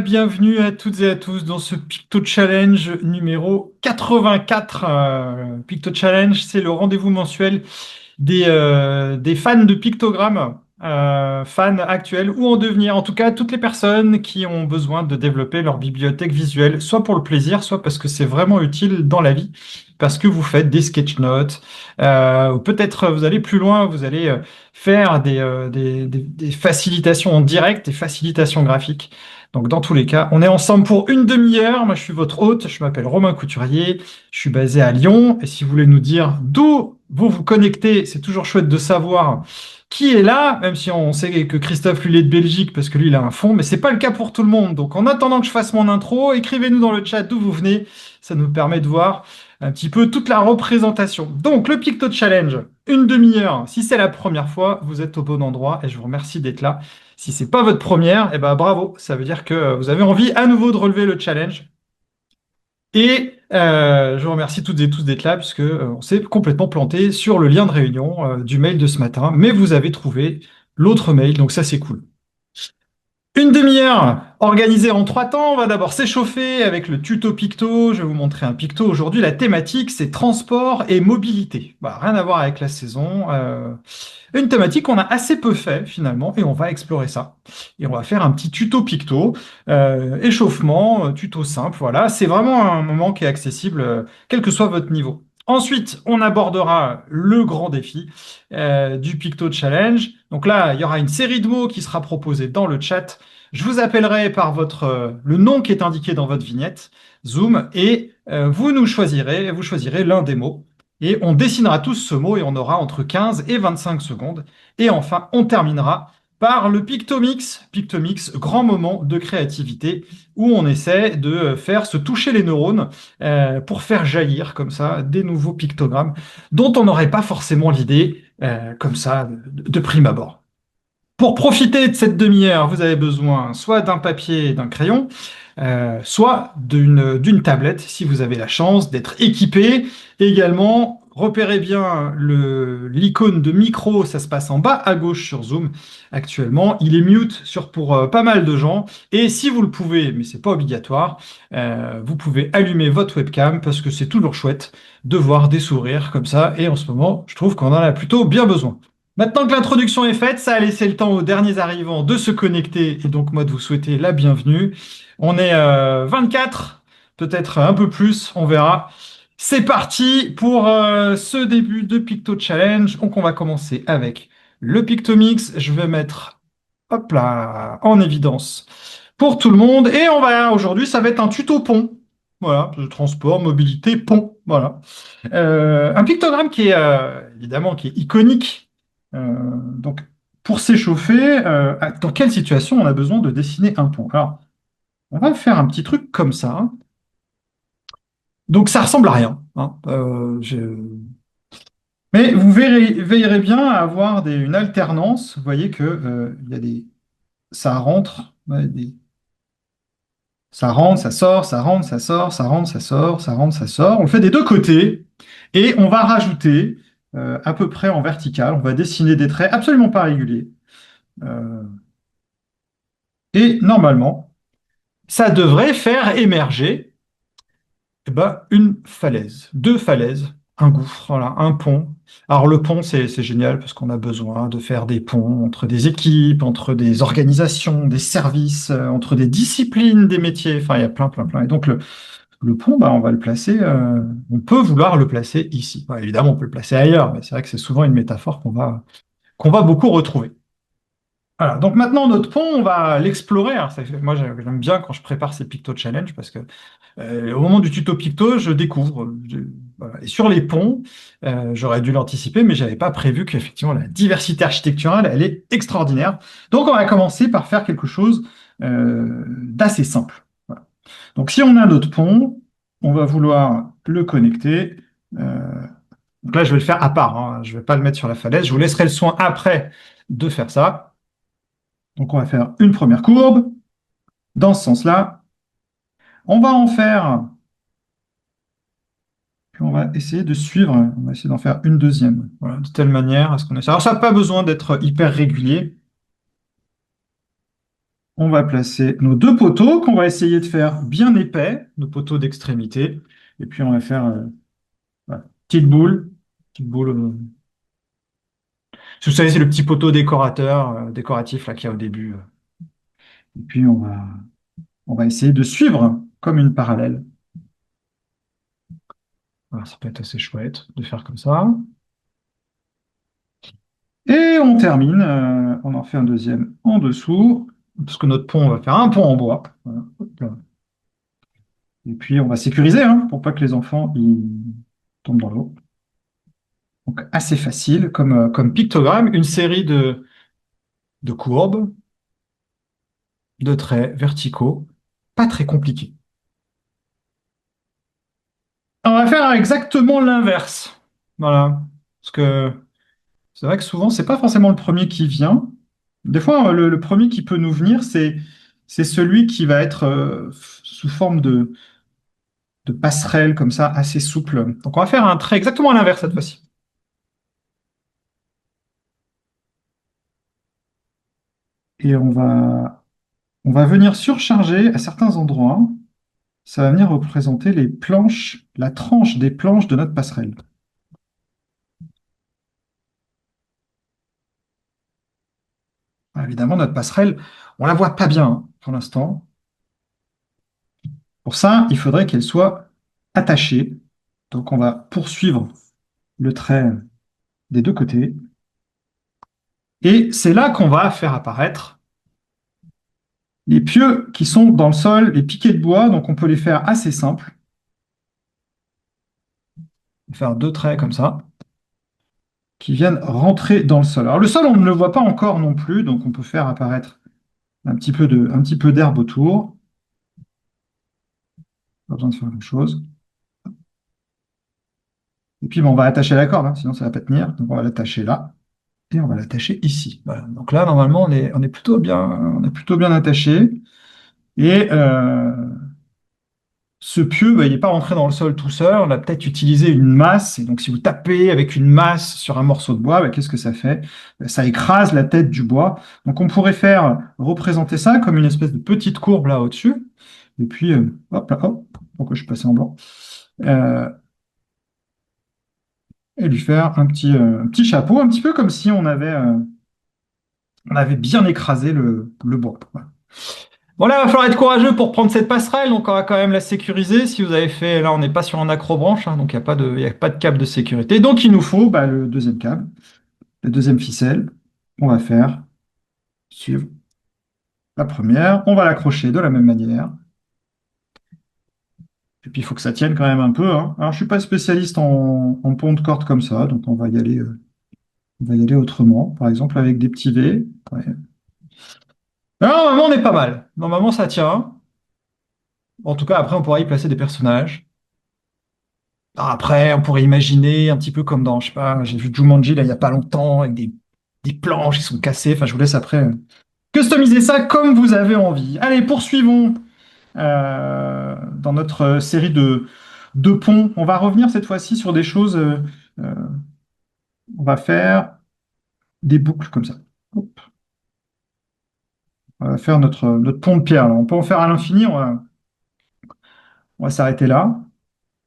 bienvenue à toutes et à tous dans ce Picto Challenge numéro 84. Picto Challenge, c'est le rendez-vous mensuel des fans de pictogrammes, fans actuels ou en devenir. En tout cas, toutes les personnes qui ont besoin de développer leur bibliothèque visuelle, soit pour le plaisir, soit parce que c'est vraiment utile dans la vie, parce que vous faites des sketch notes, ou peut-être vous allez plus loin, vous allez faire des facilitations en direct, des facilitations graphiques. Donc, dans tous les cas, on est ensemble pour une demi-heure. Moi, je suis votre hôte. Je m'appelle Romain Couturier. Je suis basé à Lyon. Et si vous voulez nous dire d'où vous vous connectez, c'est toujours chouette de savoir qui est là, même si on sait que Christophe, lui, il est de Belgique parce que lui, il a un fond, mais c'est pas le cas pour tout le monde. Donc, en attendant que je fasse mon intro, écrivez-nous dans le chat d'où vous venez. Ça nous permet de voir un petit peu toute la représentation. Donc, le Picto Challenge, une demi-heure. Si c'est la première fois, vous êtes au bon endroit et je vous remercie d'être là. Si c'est pas votre première, eh ben bravo, ça veut dire que vous avez envie à nouveau de relever le challenge. Et je vous remercie toutes et tous d'être là, puisque on s'est complètement planté sur le lien de réunion du mail de ce matin, mais vous avez trouvé l'autre mail, donc ça c'est cool. Une demi-heure organisée en trois temps. On va d'abord s'échauffer avec le tuto picto. Je vais vous montrer un picto. Aujourd'hui, la thématique, c'est transport et mobilité. Bah, rien à voir avec la saison. Une thématique qu'on a assez peu fait finalement, et on va explorer ça. Et on va faire un petit tuto picto, échauffement, tuto simple. Voilà, c'est vraiment un moment qui est accessible, quel que soit votre niveau. Ensuite, on abordera le grand défi du Picto Challenge. Donc là, il y aura une série de mots qui sera proposée dans le chat. Je vous appellerai par le nom qui est indiqué dans votre vignette, Zoom, et vous choisirez l'un des mots. Et on dessinera tous ce mot et on aura entre 15 et 25 secondes. Et enfin, on terminera par le Pictomix. Pictomix, grand moment de créativité où on essaie de faire se toucher les neurones pour faire jaillir comme ça des nouveaux pictogrammes dont on n'aurait pas forcément l'idée comme ça de prime abord. Pour profiter de cette demi-heure, vous avez besoin soit d'un papier et d'un crayon, soit d'une tablette si vous avez la chance d'être équipé. Également, repérez bien l'icône de micro, ça se passe en bas à gauche sur Zoom actuellement. Il est mute pour pas mal de gens. Et si vous le pouvez, mais c'est pas obligatoire, vous pouvez allumer votre webcam parce que c'est toujours chouette de voir des sourires comme ça. Et en ce moment, je trouve qu'on en a plutôt bien besoin. Maintenant que l'introduction est faite, ça a laissé le temps aux derniers arrivants de se connecter et donc moi de vous souhaiter la bienvenue. On est 24, peut-être un peu plus, on verra. C'est parti pour ce début de Picto Challenge. Donc on va commencer avec le Pictomix. Je vais mettre, hop là, en évidence pour tout le monde. Et aujourd'hui, ça va être un tuto pont. Voilà, de transport, mobilité, pont. Voilà. Un pictogramme qui est évidemment qui est iconique. Donc, pour s'échauffer, dans quelle situation on a besoin de dessiner un pont? Alors, on va faire un petit truc comme ça. Donc, ça ressemble à rien, hein. Mais vous veillerez bien à avoir une alternance. Vous voyez que il y a ça rentre, ouais, ça rentre, ça sort, ça rentre, ça sort, ça rentre, ça sort, ça rentre, ça sort. On le fait des deux côtés et on va rajouter à peu près en vertical. On va dessiner des traits absolument pas réguliers. Euh, et normalement, ça devrait faire émerger une falaise, deux falaises, un gouffre, voilà, un pont. Alors le pont, c'est génial parce qu'on a besoin de faire des ponts entre des équipes, entre des organisations, des services, entre des disciplines, des métiers. Enfin, il y a plein, plein, plein. Et donc le pont, on va le placer, on peut vouloir le placer ici. Bon, évidemment, on peut le placer ailleurs, mais c'est vrai que c'est souvent une métaphore qu'on va beaucoup retrouver. Voilà, donc maintenant notre pont, on va l'explorer. Alors, moi, j'aime bien quand je prépare ces Picto Challenge parce que au moment du tuto Picto, je découvre. Voilà. Et sur les ponts, j'aurais dû l'anticiper, mais j'avais pas prévu qu'effectivement la diversité architecturale, elle est extraordinaire. Donc on va commencer par faire quelque chose d'assez simple. Voilà. Donc si on a notre pont, on va vouloir le connecter. Donc là, je vais le faire à part, hein. Je ne vais pas le mettre sur la falaise. Je vous laisserai le soin après de faire ça. Donc on va faire une première courbe dans ce sens-là. On va en faire, puis on va essayer de suivre. On va essayer d'en faire une deuxième. Voilà, de telle manière à ce qu'on essaie. Alors ça n'a pas besoin d'être hyper régulier. On va placer nos deux poteaux qu'on va essayer de faire bien épais, nos poteaux d'extrémité. Et puis on va faire voilà, petite boule. Vous savez, c'est le petit poteau décorateur, décoratif là qu'il y a au début. Et puis on va essayer de suivre comme une parallèle. Alors, ça peut être assez chouette de faire comme ça. Et on termine, on en fait un deuxième en dessous, parce que notre pont, on va faire un pont en bois. Voilà. Hop là. Et puis on va sécuriser, hein, pour pas que les enfants ils tombent dans l'eau. Donc assez facile comme pictogramme, une série de courbes, de traits verticaux, pas très compliqué. On va faire exactement l'inverse. Voilà. Parce que c'est vrai que souvent, c'est pas forcément le premier qui vient. Des fois, le premier qui peut nous venir, c'est celui qui va être sous forme de passerelle, comme ça, assez souple. Donc, on va faire un trait exactement à l'inverse cette fois-ci. Et on va venir surcharger à certains endroits. Ça va venir représenter les planches, la tranche des planches de notre passerelle. Alors, évidemment, notre passerelle, on la voit pas bien hein, pour l'instant. Pour ça, il faudrait qu'elle soit attachée. Donc, on va poursuivre le trait des deux côtés. Et c'est là qu'on va faire apparaître les pieux qui sont dans le sol, les piquets de bois. Donc, on peut les faire assez simples. Faire deux traits comme ça, qui viennent rentrer dans le sol. Alors, le sol, on ne le voit pas encore non plus. Donc, on peut faire apparaître un petit peu d'herbe autour. Pas besoin de faire grand-chose. Et puis, bon, on va attacher la corde, hein, sinon ça ne va pas tenir. Donc, on va l'attacher là. Et on va l'attacher ici. Voilà. Donc là, normalement, on est plutôt bien attaché. Et ce pieu, bah, il n'est pas rentré dans le sol tout seul. On a peut-être utilisé une masse. Et donc, si vous tapez avec une masse sur un morceau de bois, bah, qu'est-ce que ça fait? Ça écrase la tête du bois. Donc, on pourrait faire représenter ça comme une espèce de petite courbe là au-dessus. Et puis, hop là, hop, pourquoi je suis passé en blanc? Euh, et lui faire un petit chapeau, un petit peu comme si on avait bien écrasé le bois. Voilà. Bon, là, il va falloir être courageux pour prendre cette passerelle, donc on va quand même la sécuriser. Si vous avez fait, là, on n'est pas sur un accrobranche, hein, donc il y a pas de câble de sécurité. Donc, il nous faut bah, le deuxième câble, la deuxième ficelle. On va faire suivre la première. On va l'accrocher de la même manière. Et puis, il faut que ça tienne quand même un peu, hein. Alors, je suis pas spécialiste en pont de corde comme ça, donc on va y aller autrement. Par exemple, avec des petits V. Ouais. Alors, normalement, on est pas mal. Normalement, ça tient. En tout cas, après, on pourra y placer des personnages. Après, on pourrait imaginer un petit peu comme dans, je sais pas, j'ai vu Jumanji là il y a pas longtemps avec des planches qui sont cassées. Enfin, je vous laisse après customiser ça comme vous avez envie. Allez, poursuivons dans notre série de ponts. On va revenir cette fois-ci sur des choses. Euh, on va faire des boucles comme ça. Hop. On va faire notre pont de pierre. Alors, on peut en faire à l'infini. On va s'arrêter là.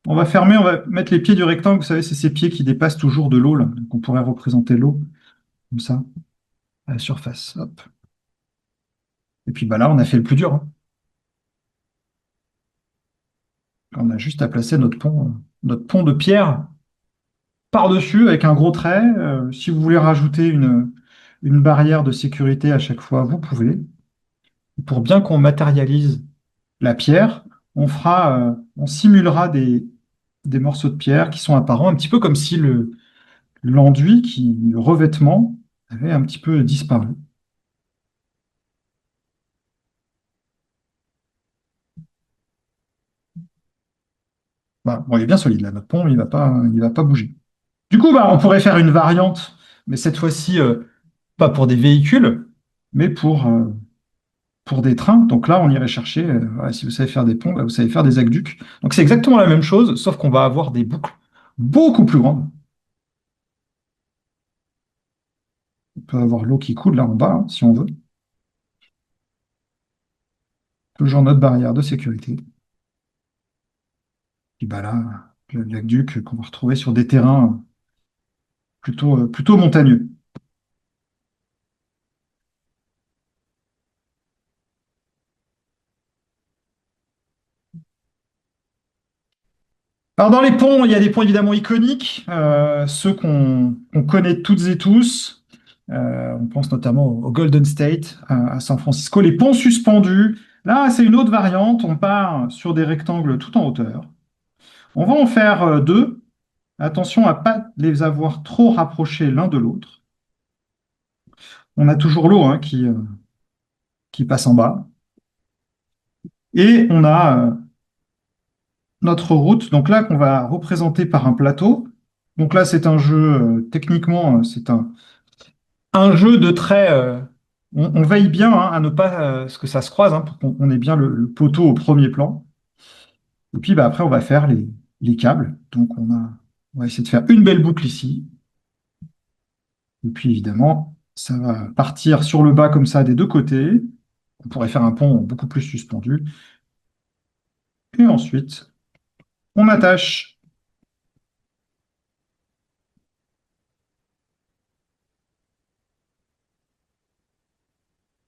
On va fermer, on va mettre les pieds du rectangle. Vous savez, c'est ces pieds qui dépassent toujours de l'eau, là. Donc, on pourrait représenter l'eau comme ça. À la surface. Hop. Et puis bah là, on a fait le plus dur, hein. On a juste à placer notre pont de pierre par-dessus avec un gros trait. Si vous voulez rajouter une barrière de sécurité à chaque fois, vous pouvez. Pour bien qu'on matérialise la pierre, on simulera des morceaux de pierre qui sont apparents, un petit peu comme si l'enduit, le revêtement, avait un petit peu disparu. Voilà. Bon, il est bien solide là, notre pont, il va pas bouger. Du coup, bah, on pourrait faire une variante, mais cette fois-ci, pas pour des véhicules, mais pour des trains. Donc là, on irait chercher, voilà, si vous savez faire des ponts, bah, vous savez faire des aqueducs. Donc c'est exactement la même chose, sauf qu'on va avoir des boucles beaucoup plus grandes. On peut avoir l'eau qui coule là en bas, hein, si on veut. Toujours notre barrière de sécurité. Puis bah là, le lac Duc qu'on va retrouver sur des terrains plutôt montagneux. Alors dans les ponts, il y a des ponts évidemment iconiques, ceux qu'on connaît toutes et tous. On pense notamment au Golden State à San Francisco. Les ponts suspendus, là c'est une autre variante. On part sur des rectangles tout en hauteur. On va en faire deux. Attention à pas les avoir trop rapprochés l'un de l'autre. On a toujours l'eau hein, qui passe en bas. Et on a notre route, donc là qu'on va représenter par un plateau. Donc là c'est un jeu, techniquement, c'est un jeu de traits. On veille bien hein, à ne pas ce que ça se croise, hein, pour qu'on ait bien le poteau au premier plan. Et puis bah, après, on va faire les câbles. Donc on va essayer de faire une belle boucle ici. Et puis évidemment, ça va partir sur le bas comme ça des deux côtés. On pourrait faire un pont beaucoup plus suspendu. Et ensuite, on attache.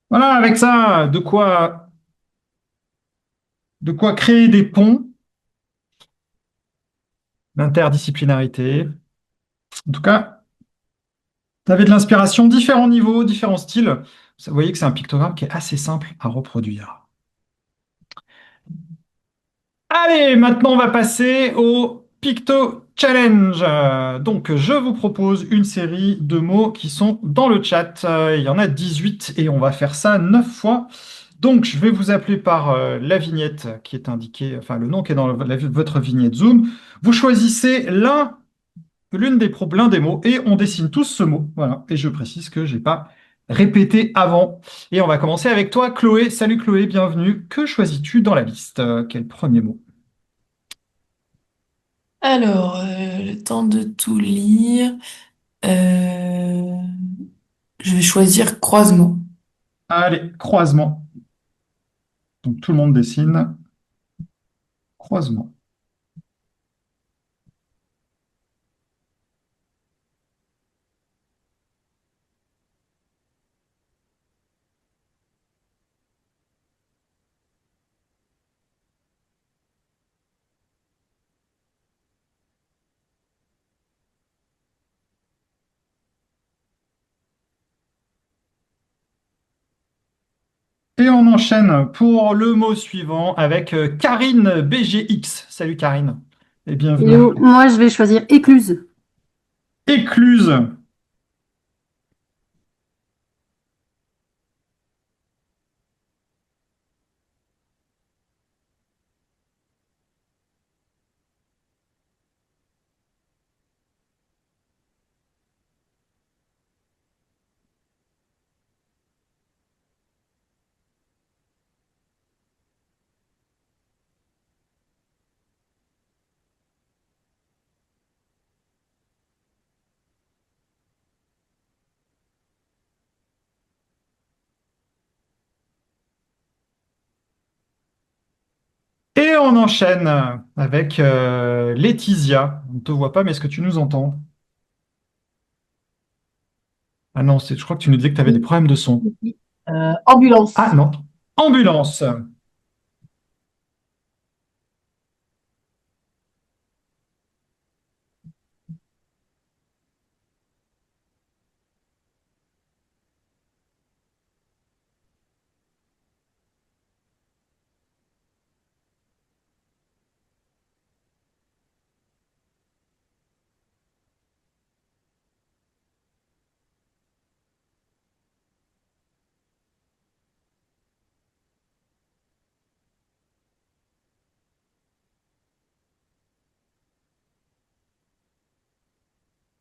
Voilà, avec ça, de quoi créer des ponts d'interdisciplinarité. En tout cas, vous avez de l'inspiration, différents niveaux, différents styles. Vous voyez que c'est un pictogramme qui est assez simple à reproduire. Allez, maintenant on va passer au Picto Challenge. Donc, je vous propose une série de mots qui sont dans le chat. Il y en a 18 et on va faire ça 9 fois. Donc, je vais vous appeler par la vignette qui est indiquée, enfin le nom qui est dans votre vignette Zoom. Vous choisissez l'un des mots et on dessine tous ce mot. Voilà. Et je précise que j'ai pas répété avant. Et on va commencer avec toi, Chloé. Salut Chloé, bienvenue. Que choisis-tu dans la liste? Quel premier mot? Alors, le temps de tout lire. Euh, je vais choisir croisement. Allez, croisement. Donc tout le monde dessine croisement. Et on enchaîne pour le mot suivant avec Karine BGX. Salut Karine et bienvenue. Hello, moi je vais choisir écluse. Écluse. Et on enchaîne avec Laetitia. On ne te voit pas, mais est-ce que tu nous entends? Ah non, je crois que tu nous disais que tu avais des Oui, problèmes de son. oui. Ah Ambulance. non, ambulance.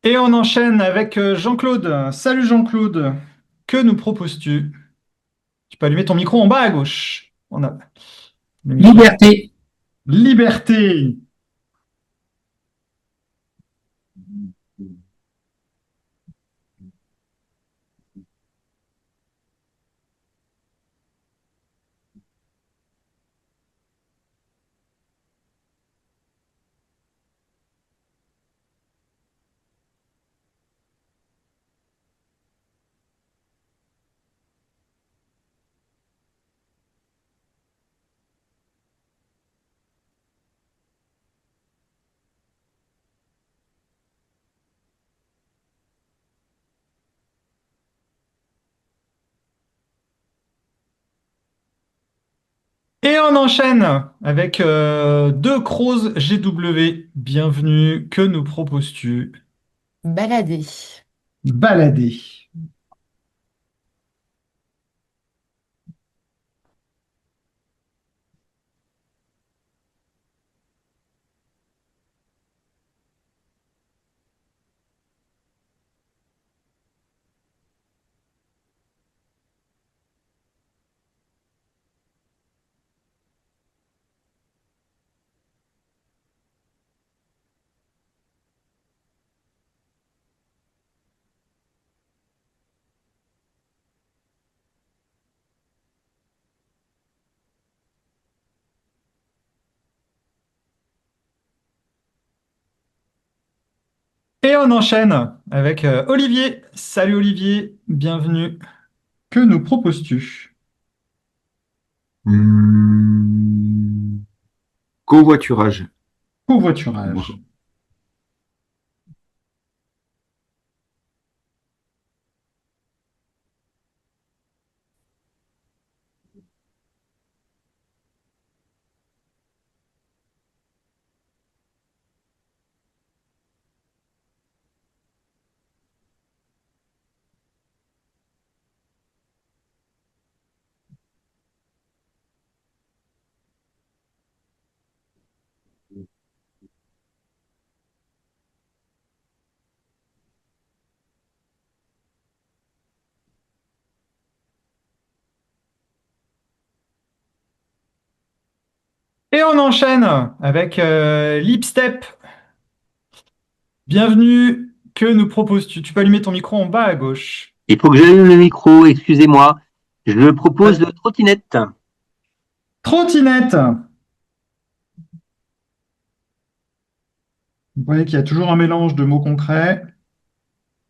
Et on enchaîne avec Jean-Claude. Salut Jean-Claude. Que nous proposes-tu? Tu peux allumer ton micro en bas à gauche. On a le micro. Liberté. Liberté. Et on enchaîne avec deux Croze GW. Bienvenue, que nous proposes-tu? Balader. Balader. Et on enchaîne avec Olivier. Salut Olivier, bienvenue. Que nous proposes-tu? Hmm, Covoiturage. Covoiturage. Et on enchaîne avec Lipstep. Bienvenue. Que nous proposes-tu? Tu peux allumer ton micro en bas à gauche. Il faut que j'allume le micro, excusez-moi. Je propose Ouais. le trottinette. Trottinette. Vous voyez qu'il y a toujours un mélange de mots concrets,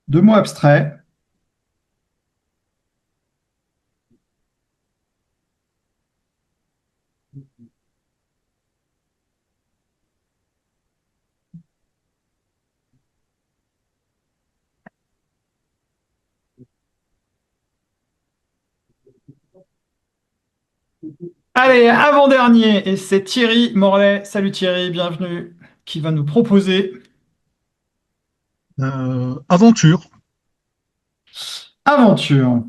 de mots abstraits. Allez, avant-dernier, et c'est Thierry Morlaix. Salut Thierry, bienvenue. Qui va nous proposer Aventure. Aventure.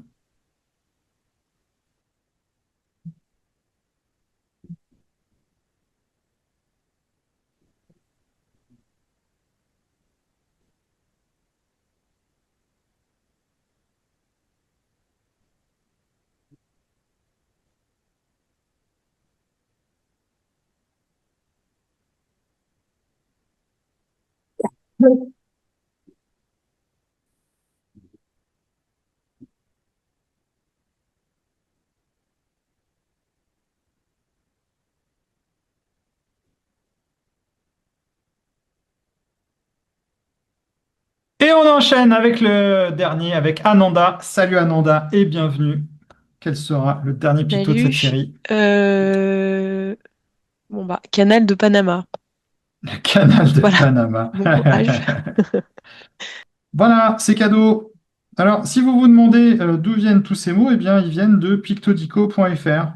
Et on enchaîne avec le dernier, avec Ananda. Salut Ananda et bienvenue. Quel sera le dernier picto de cette Salut. série? Euh, Bon bah, Canal de Panama. Le canal de Voilà. Panama. Bon courage. Voilà, c'est cadeau. Alors, si vous vous demandez d'où viennent tous ces mots, eh bien, ils viennent de pictodico.fr.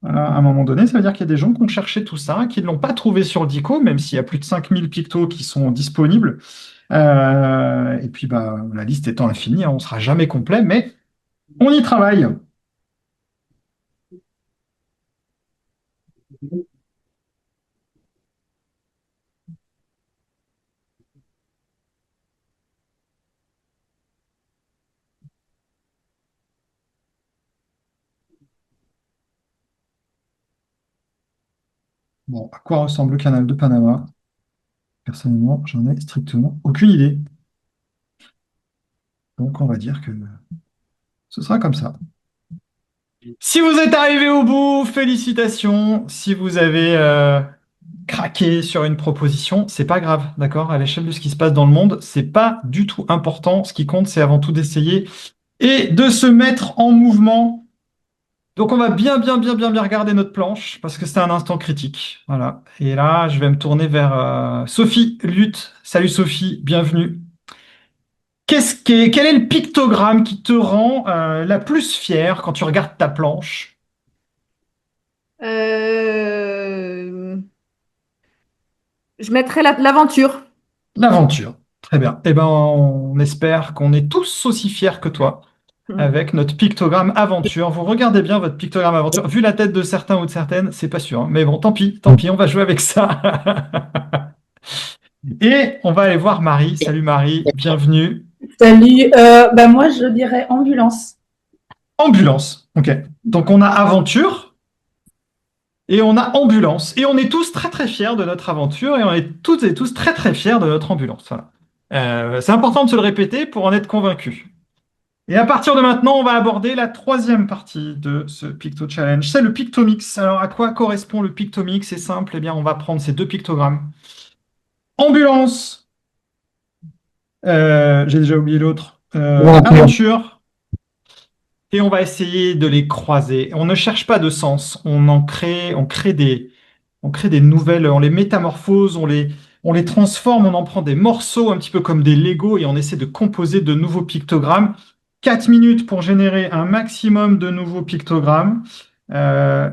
Voilà, à un moment donné, ça veut dire qu'il y a des gens qui ont cherché tout ça, qui ne l'ont pas trouvé sur Dico, même s'il y a plus de 5000 pictos qui sont disponibles. Et puis, bah, la liste étant infinie, hein, on ne sera jamais complet, mais on y travaille. Bon, à quoi ressemble le canal de Panama? Personnellement, j'en ai strictement aucune idée. Donc, on va dire que ce sera comme ça. Si vous êtes arrivé au bout, félicitations. Si vous avez craqué sur une proposition, c'est pas grave, d'accord? À l'échelle de ce qui se passe dans le monde, c'est pas du tout important. Ce qui compte, c'est avant tout d'essayer et de se mettre en mouvement. Donc, on va bien regarder notre planche parce que c'est un instant critique. Voilà. Et là, je vais me tourner vers Sophie Lutte. Salut Sophie, bienvenue. Quel est le pictogramme qui te rend la plus fière quand tu regardes ta planche? Euh, je mettrai l'aventure. L'aventure. Très bien. Eh ben, on espère qu'on est tous aussi fiers que toi avec notre pictogramme aventure. Vous regardez bien votre pictogramme aventure. Vu la tête de certains ou de certaines, c'est pas sûr, hein. Mais bon, tant pis, on va jouer avec ça. Et on va aller voir Marie. Salut Marie, bienvenue. Salut, moi je dirais ambulance. Ambulance. Ok. Donc on a aventure et on a ambulance. Et on est tous très très fiers de notre aventure et on est toutes et tous très très fiers de notre ambulance. Voilà. C'est important de se le répéter pour en être convaincu. Et à partir de maintenant, on va aborder la troisième partie de ce Picto Challenge. C'est le Pictomix. Alors, à quoi correspond le Pictomix? C'est simple. Eh bien, on va prendre ces deux pictogrammes. Ambulance. J'ai déjà oublié l'autre. Aventure. Et on va essayer de les croiser. On ne cherche pas de sens. On crée des nouvelles, on les métamorphose, on les transforme, on en prend des morceaux un petit peu comme des Lego et on essaie de composer de nouveaux pictogrammes. 4 minutes pour générer un maximum de nouveaux pictogrammes. Euh,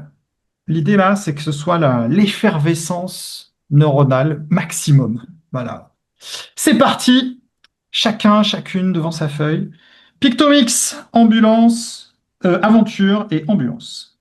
L'idée là, c'est que ce soit l'effervescence neuronale maximum. Voilà. C'est parti. Chacun, chacune devant sa feuille. Pictomix, ambulance, aventure et ambulance.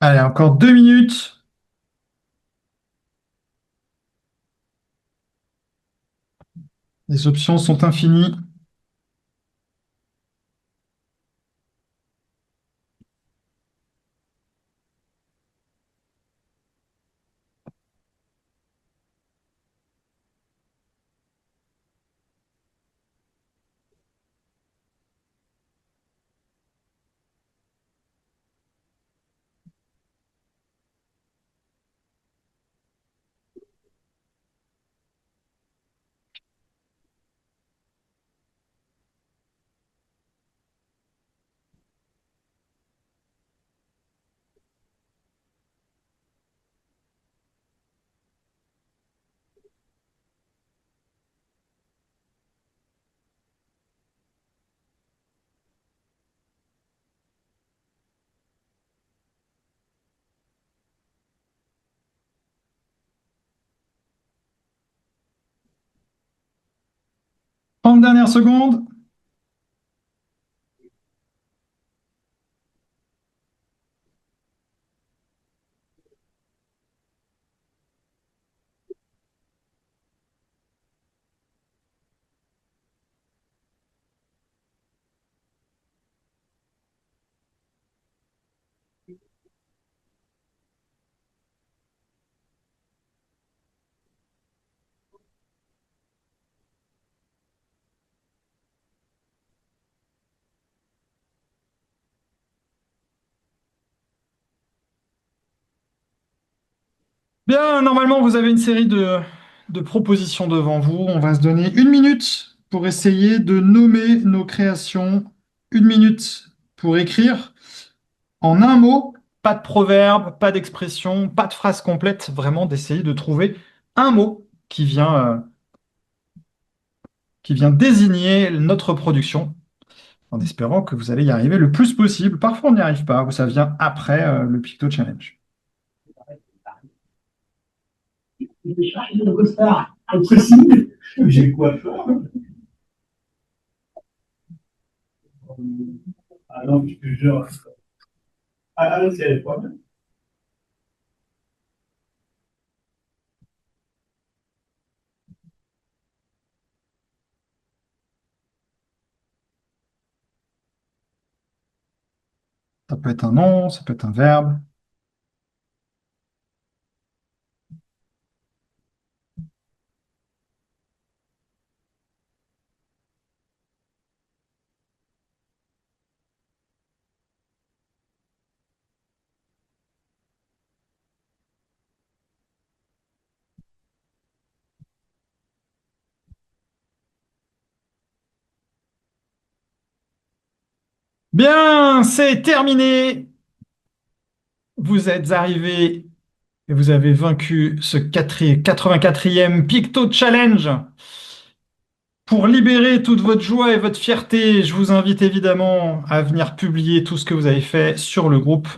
Allez, encore 2 minutes. Les options sont infinies. Trente dernières secondes. Bien, normalement, vous avez une série de propositions devant vous. On va se donner 1 minute pour essayer de nommer nos créations. 1 minute pour écrire en un mot, pas de proverbe, pas d'expression, pas de phrase complète, vraiment d'essayer de trouver un mot qui vient désigner notre production, en espérant que vous allez y arriver le plus possible. Parfois, on n'y arrive pas, ou ça vient après le Picto Challenge. J'ai quoi faire? Ah non, je te jure. Ah, c'est pas mal. Ça peut être un nom, ça peut être un verbe. Bien, c'est terminé. Vous êtes arrivés et vous avez vaincu ce 84e Picto Challenge. Pour libérer toute votre joie et votre fierté, je vous invite évidemment à venir publier tout ce que vous avez fait sur le groupe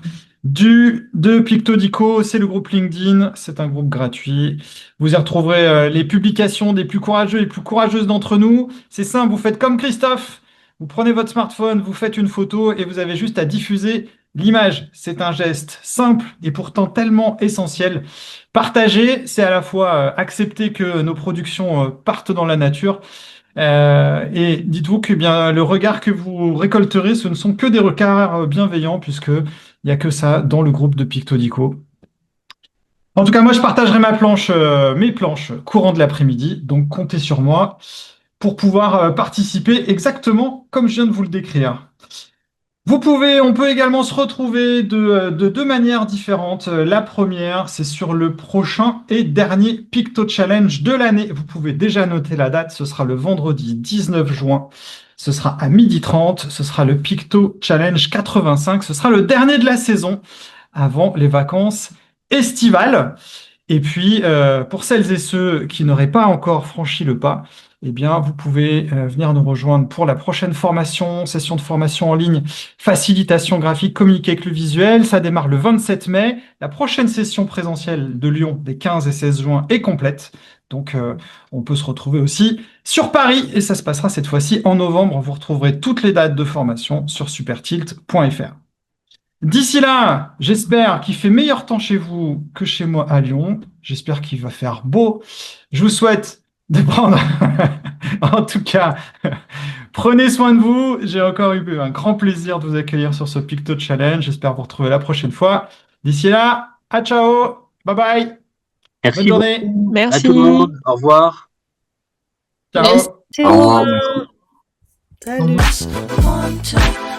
de Pictodico. C'est le groupe LinkedIn, c'est un groupe gratuit. Vous y retrouverez les publications des plus courageux et plus courageuses d'entre nous. C'est simple, vous faites comme Christophe. Vous prenez votre smartphone, vous faites une photo et vous avez juste à diffuser l'image. C'est un geste simple et pourtant tellement essentiel. Partager, c'est à la fois accepter que nos productions partent dans la nature. Et dites-vous que bien le regard que vous récolterez, ce ne sont que des regards bienveillants, puisque il n'y a que ça dans le groupe de Pictodico. En tout cas, moi, je partagerai mes planches courant de l'après-midi, donc comptez sur moi pour pouvoir participer exactement comme je viens de vous le décrire. On peut également se retrouver de deux manières différentes. La première, c'est sur le prochain et dernier Picto Challenge de l'année. Vous pouvez déjà noter la date, ce sera le vendredi 19 juin. Ce sera à 12h30, ce sera le Picto Challenge 85. Ce sera le dernier de la saison avant les vacances estivales. Et puis, pour celles et ceux qui n'auraient pas encore franchi le pas, eh bien, vous pouvez venir nous rejoindre pour la prochaine session de formation en ligne, facilitation graphique, communiquer avec le visuel. Ça démarre le 27 mai. La prochaine session présentielle de Lyon des 15 et 16 juin est complète. Donc, on peut se retrouver aussi sur Paris et ça se passera cette fois-ci en novembre. Vous retrouverez toutes les dates de formation sur supertilt.fr. D'ici là, j'espère qu'il fait meilleur temps chez vous que chez moi à Lyon. J'espère qu'il va faire beau. Je vous souhaite de prendre, en tout cas, prenez soin de vous. J'ai encore eu un grand plaisir de vous accueillir sur ce Picto Challenge. J'espère vous retrouver la prochaine fois. D'ici là, à ciao, bye bye, bonne Merci beaucoup journée, à Merci. tout le monde. Au revoir. ciao. Merci. Au revoir. Salut. One, two.